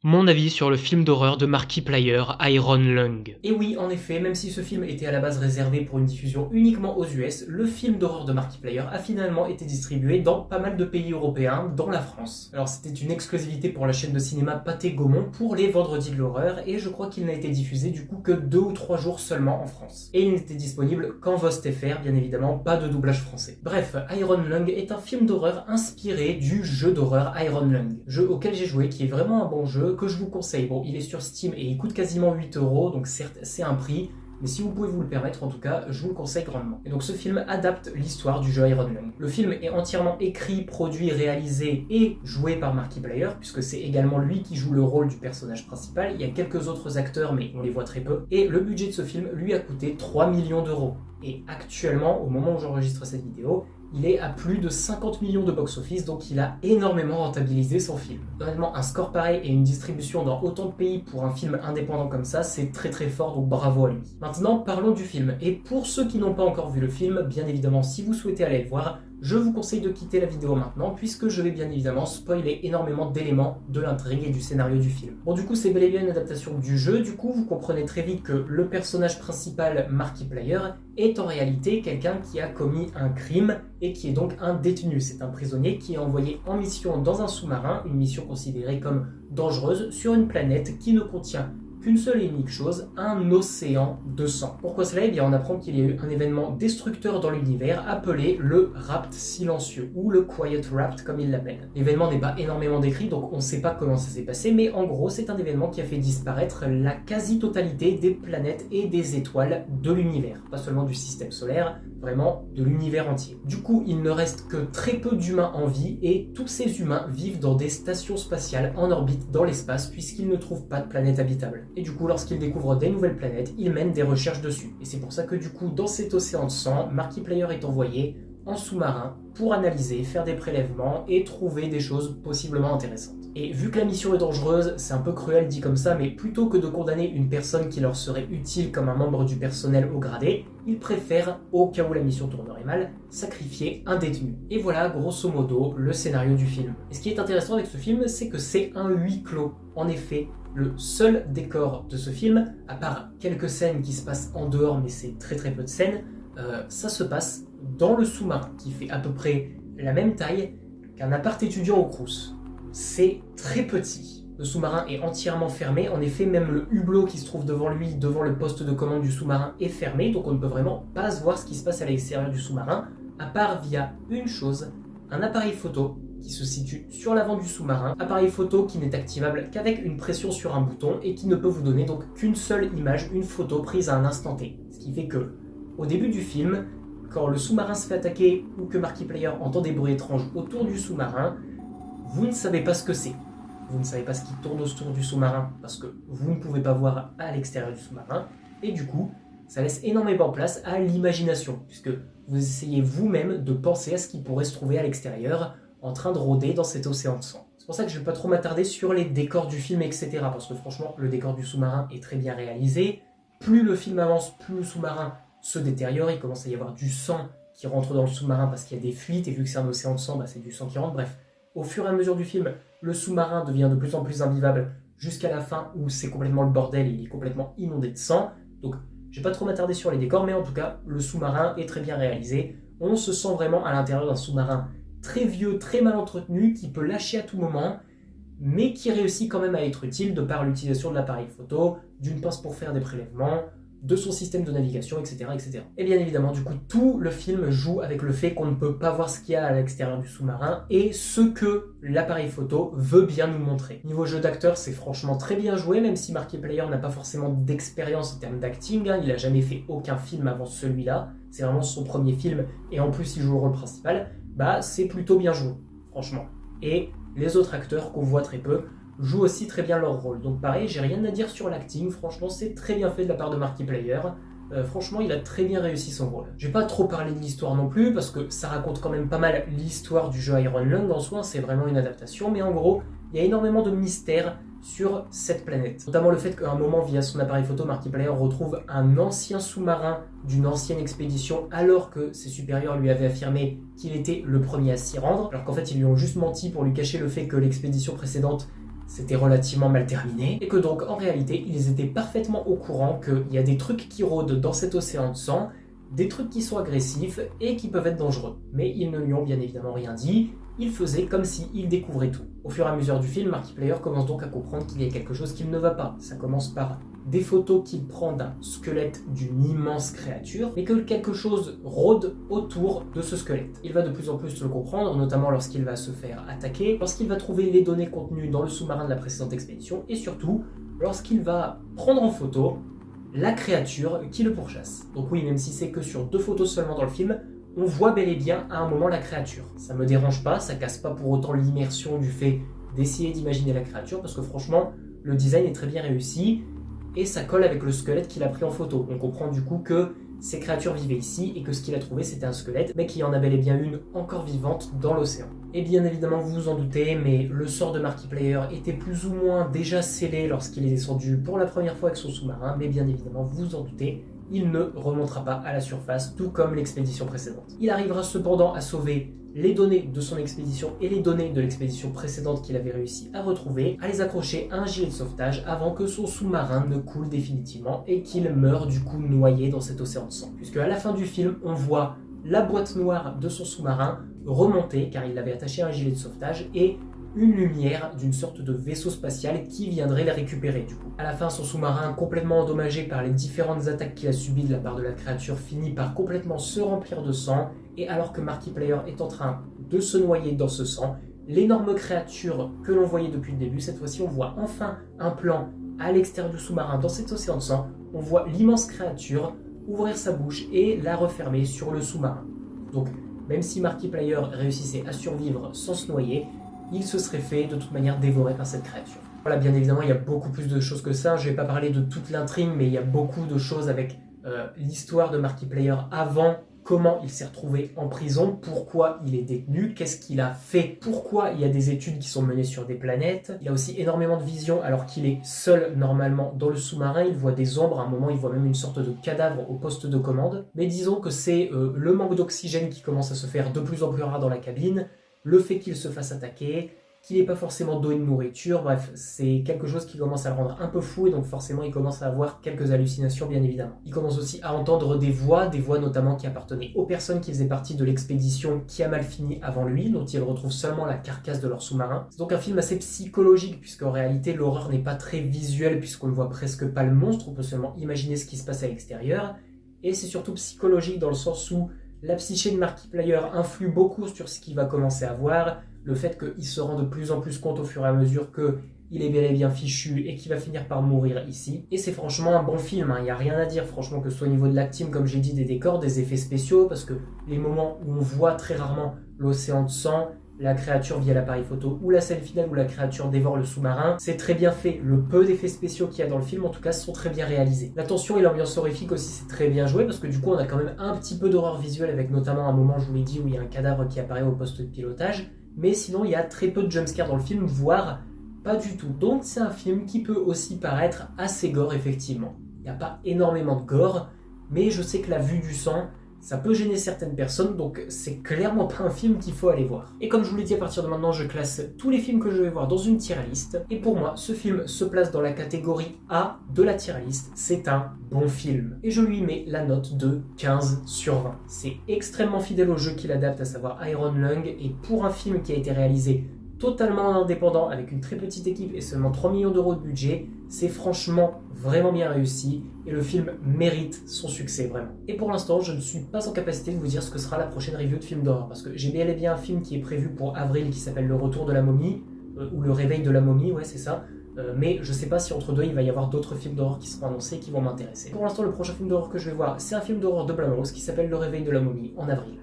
Mon avis sur le film d'horreur de Markiplier, Iron Lung. Et oui, en effet, même si ce film était à la base réservé pour une diffusion uniquement aux US, le film d'horreur de Markiplier a finalement été distribué dans pas mal de pays européens, dont la France. Alors c'était une exclusivité pour la chaîne de cinéma Pathé Gaumont pour les Vendredis de l'horreur, et je crois qu'il n'a été diffusé du coup que 2 ou 3 jours seulement en France. Et il n'était disponible qu'en VOST.fr, bien évidemment, pas de doublage français. Bref, Iron Lung est un film d'horreur inspiré du jeu d'horreur Iron Lung, jeu auquel j'ai joué, qui est vraiment un bon jeu, que je vous conseille. Bon, il est sur Steam et il coûte quasiment 8€, donc certes c'est un prix, mais si vous pouvez vous le permettre, en tout cas, je vous le conseille grandement. Et donc ce film adapte l'histoire du jeu Iron Lung. Le film est entièrement écrit, produit, réalisé et joué par Markiplier, puisque c'est également lui qui joue le rôle du personnage principal. Il y a quelques autres acteurs, mais on les voit très peu. Et le budget de ce film lui a coûté 3 millions d'euros. Et actuellement, au moment où j'enregistre cette vidéo, il est à plus de 50 millions de box-office, donc il a énormément rentabilisé son film. Honnêtement, un score pareil et une distribution dans autant de pays pour un film indépendant comme ça, c'est très très fort, donc bravo à lui. Maintenant, parlons du film. Et pour ceux qui n'ont pas encore vu le film, bien évidemment, si vous souhaitez aller le voir, je vous conseille de quitter la vidéo maintenant, puisque je vais bien évidemment spoiler énormément d'éléments de l'intrigue et du scénario du film. Bon, du coup, c'est bel et bien une adaptation du jeu, du coup, vous comprenez très vite que le personnage principal, Markiplier, est en réalité quelqu'un qui a commis un crime et qui est donc un détenu. C'est un prisonnier qui est envoyé en mission dans un sous-marin, une mission considérée comme dangereuse, sur une planète qui ne contient qu'une seule et unique chose, un océan de sang. Pourquoi cela? Eh bien, on apprend qu'il y a eu un événement destructeur dans l'univers appelé le Rapt silencieux, ou le Quiet Rapt comme il l'appelle. L'événement n'est pas énormément décrit, donc on ne sait pas comment ça s'est passé, mais en gros, c'est un événement qui a fait disparaître la quasi-totalité des planètes et des étoiles de l'univers. Pas seulement du système solaire, vraiment de l'univers entier. Du coup, il ne reste que très peu d'humains en vie, et tous ces humains vivent dans des stations spatiales en orbite dans l'espace, puisqu'ils ne trouvent pas de planète habitable. Et du coup, lorsqu'il découvre des nouvelles planètes, il mène des recherches dessus. Et c'est pour ça que du coup, dans cet océan de sang, Markiplier est envoyé en sous-marin pour analyser, faire des prélèvements et trouver des choses possiblement intéressantes. Et vu que la mission est dangereuse, c'est un peu cruel dit comme ça, mais plutôt que de condamner une personne qui leur serait utile comme un membre du personnel haut gradé, ils préfèrent, au cas où la mission tournerait mal, sacrifier un détenu. Et voilà, grosso modo, le scénario du film. Et ce qui est intéressant avec ce film, c'est que c'est un huis clos. En effet, le seul décor de ce film, à part quelques scènes qui se passent en dehors, mais c'est très très peu de scènes, ça se passe dans le sous-marin, qui fait à peu près la même taille qu'un appart étudiant au Crous. C'est très petit. Le sous-marin est entièrement fermé. En effet, même le hublot qui se trouve devant lui, devant le poste de commande du sous-marin, est fermé. Donc on ne peut vraiment pas se voir ce qui se passe à l'extérieur du sous-marin, à part via une chose, un appareil photo qui se situe sur l'avant du sous-marin. Appareil photo qui n'est activable qu'avec une pression sur un bouton et qui ne peut vous donner donc qu'une seule image, une photo prise à un instant T. Ce qui fait que, au début du film, quand le sous-marin se fait attaquer ou que Markiplier entend des bruits étranges autour du sous-marin, vous ne savez pas ce que c'est. Vous ne savez pas ce qui tourne autour du sous-marin parce que vous ne pouvez pas voir à l'extérieur du sous-marin. Et du coup, ça laisse énormément place à l'imagination, puisque vous essayez vous-même de penser à ce qui pourrait se trouver à l'extérieur en train de rôder dans cet océan de sang. C'est pour ça que je ne vais pas trop m'attarder sur les décors du film, etc. Parce que franchement, le décor du sous-marin est très bien réalisé. Plus le film avance, plus le sous-marin se détériore. Il commence à y avoir du sang qui rentre dans le sous-marin parce qu'il y a des fuites. Et vu que c'est un océan de sang, c'est du sang qui rentre. Bref, au fur et à mesure du film, le sous-marin devient de plus en plus invivable jusqu'à la fin où c'est complètement le bordel et il est complètement inondé de sang. Donc, je ne vais pas trop m'attarder sur les décors, mais en tout cas, le sous-marin est très bien réalisé. On se sent vraiment à l'intérieur d'un sous-marin très vieux, très mal entretenu, qui peut lâcher à tout moment, mais qui réussit quand même à être utile de par l'utilisation de l'appareil photo, d'une pince pour faire des prélèvements, de son système de navigation, etc., etc. Et bien évidemment, du coup, tout le film joue avec le fait qu'on ne peut pas voir ce qu'il y a à l'extérieur du sous-marin et ce que l'appareil photo veut bien nous montrer. Niveau jeu d'acteur, c'est franchement très bien joué, même si Markiplier n'a pas forcément d'expérience en termes d'acting, il n'a jamais fait aucun film avant celui-là, c'est vraiment son premier film, et en plus il joue le rôle principal, c'est plutôt bien joué, franchement. Et les autres acteurs, qu'on voit très peu, jouent aussi très bien leur rôle. Donc pareil, j'ai rien à dire sur l'acting, franchement c'est très bien fait de la part de Markiplier. Franchement, il a très bien réussi son rôle. Je vais pas trop parler de l'histoire non plus, parce que ça raconte quand même pas mal l'histoire du jeu Iron Lung en soi, c'est vraiment une adaptation, mais en gros, il y a énormément de mystères sur cette planète. Notamment le fait qu'à un moment, via son appareil photo, Markiplier retrouve un ancien sous-marin d'une ancienne expédition, alors que ses supérieurs lui avaient affirmé qu'il était le premier à s'y rendre, alors qu'en fait ils lui ont juste menti pour lui cacher le fait que l'expédition précédente c'était relativement mal terminé, et que donc en réalité ils étaient parfaitement au courant qu'il y a des trucs qui rôdent dans cet océan de sang, des trucs qui sont agressifs et qui peuvent être dangereux. Mais ils ne lui ont bien évidemment rien dit, il faisait comme s'il découvrait tout. Au fur et à mesure du film, Markiplier commence donc à comprendre qu'il y a quelque chose qui ne va pas. Ça commence par des photos qu'il prend d'un squelette d'une immense créature, mais que quelque chose rôde autour de ce squelette. Il va de plus en plus le comprendre, notamment lorsqu'il va se faire attaquer, lorsqu'il va trouver les données contenues dans le sous-marin de la précédente expédition, et surtout, lorsqu'il va prendre en photo la créature qui le pourchasse. Donc oui, même si c'est que sur 2 photos seulement dans le film, on voit bel et bien à un moment la créature. Ça me dérange pas, ça casse pas pour autant l'immersion du fait d'essayer d'imaginer la créature, parce que franchement, le design est très bien réussi, et ça colle avec le squelette qu'il a pris en photo. On comprend du coup que ces créatures vivaient ici, et que ce qu'il a trouvé c'était un squelette, mais qu'il y en a bel et bien une encore vivante dans l'océan. Et bien évidemment, vous vous en doutez, mais le sort de Markiplier était plus ou moins déjà scellé lorsqu'il est descendu pour la première fois avec son sous-marin, mais bien évidemment, vous vous en doutez, il ne remontera pas à la surface, tout comme l'expédition précédente. Il arrivera cependant à sauver les données de son expédition et les données de l'expédition précédente qu'il avait réussi à retrouver, à les accrocher à un gilet de sauvetage avant que son sous-marin ne coule définitivement et qu'il meure du coup noyé dans cet océan de sang. Puisque à la fin du film, on voit la boîte noire de son sous-marin remonter, car il l'avait attaché à un gilet de sauvetage, et une lumière d'une sorte de vaisseau spatial qui viendrait les récupérer du coup. À la fin, son sous-marin, complètement endommagé par les différentes attaques qu'il a subies de la part de la créature, finit par complètement se remplir de sang, et alors que Markiplier est en train de se noyer dans ce sang, l'énorme créature que l'on voyait depuis le début, cette fois-ci on voit enfin un plan à l'extérieur du sous-marin dans cet océan de sang, on voit l'immense créature ouvrir sa bouche et la refermer sur le sous-marin. Donc même si Markiplier réussissait à survivre sans se noyer, il se serait fait de toute manière dévorer par cette créature. Voilà, bien évidemment, il y a beaucoup plus de choses que ça. Je ne vais pas parler de toute l'intrigue, mais il y a beaucoup de choses avec l'histoire de Markiplier avant, comment il s'est retrouvé en prison, pourquoi il est détenu, qu'est-ce qu'il a fait, pourquoi il y a des études qui sont menées sur des planètes. Il a aussi énormément de visions alors qu'il est seul normalement dans le sous-marin. Il voit des ombres, à un moment il voit même une sorte de cadavre au poste de commande. Mais disons que c'est le manque d'oxygène qui commence à se faire de plus en plus rare dans la cabine, le fait qu'il se fasse attaquer, qu'il n'ait pas forcément d'eau et de nourriture, bref, c'est quelque chose qui commence à le rendre un peu fou et donc forcément il commence à avoir quelques hallucinations bien évidemment. Il commence aussi à entendre des voix notamment qui appartenaient aux personnes qui faisaient partie de l'expédition qui a mal fini avant lui, dont il retrouve seulement la carcasse de leur sous-marin. C'est donc un film assez psychologique puisqu'en réalité l'horreur n'est pas très visuelle puisqu'on ne voit presque pas le monstre, on peut seulement imaginer ce qui se passe à l'extérieur, et c'est surtout psychologique dans le sens où la psyché de Markiplier influe beaucoup sur ce qu'il va commencer à voir, le fait qu'il se rend de plus en plus compte au fur et à mesure qu'il est bel et bien fichu et qu'il va finir par mourir ici. Et c'est franchement un bon film, il n'y a rien à dire, franchement, que ce soit au niveau de l'acting, comme j'ai dit, des décors, des effets spéciaux, parce que les moments où on voit très rarement l'océan de sang, la créature via l'appareil photo, ou la scène finale où la créature dévore le sous-marin, c'est très bien fait. Le peu d'effets spéciaux qu'il y a dans le film, en tout cas, sont très bien réalisés. La tension et l'ambiance horrifique aussi, c'est très bien joué, parce que du coup, on a quand même un petit peu d'horreur visuelle, avec notamment un moment, je vous l'ai dit, où il y a un cadavre qui apparaît au poste de pilotage, mais sinon, il y a très peu de jumpscares dans le film, voire pas du tout. Donc, c'est un film qui peut aussi paraître assez gore, effectivement. Il n'y a pas énormément de gore, mais je sais que la vue du sang, ça peut gêner certaines personnes, donc c'est clairement pas un film qu'il faut aller voir. Et comme je vous l'ai dit, à partir de maintenant, je classe tous les films que je vais voir dans une tier list. Et pour moi, ce film se place dans la catégorie A de la tier list. C'est un bon film. Et je lui mets la note de 15 sur 20. C'est extrêmement fidèle au jeu qu'il adapte, à savoir Iron Lung. Et pour un film qui a été réalisé totalement indépendant, avec une très petite équipe et seulement 3 millions d'euros de budget, c'est franchement vraiment bien réussi et le film mérite son succès vraiment. Et pour l'instant, je ne suis pas en capacité de vous dire ce que sera la prochaine review de film d'horreur, parce que j'ai bel et bien un film qui est prévu pour avril qui s'appelle Le Retour de la momie, ou Le Réveil de la momie, ouais c'est ça, mais je sais pas si entre deux il va y avoir d'autres films d'horreur qui seront annoncés et qui vont m'intéresser. Pour l'instant, le prochain film d'horreur que je vais voir, c'est un film d'horreur de Blumhouse qui s'appelle Le Réveil de la momie en avril.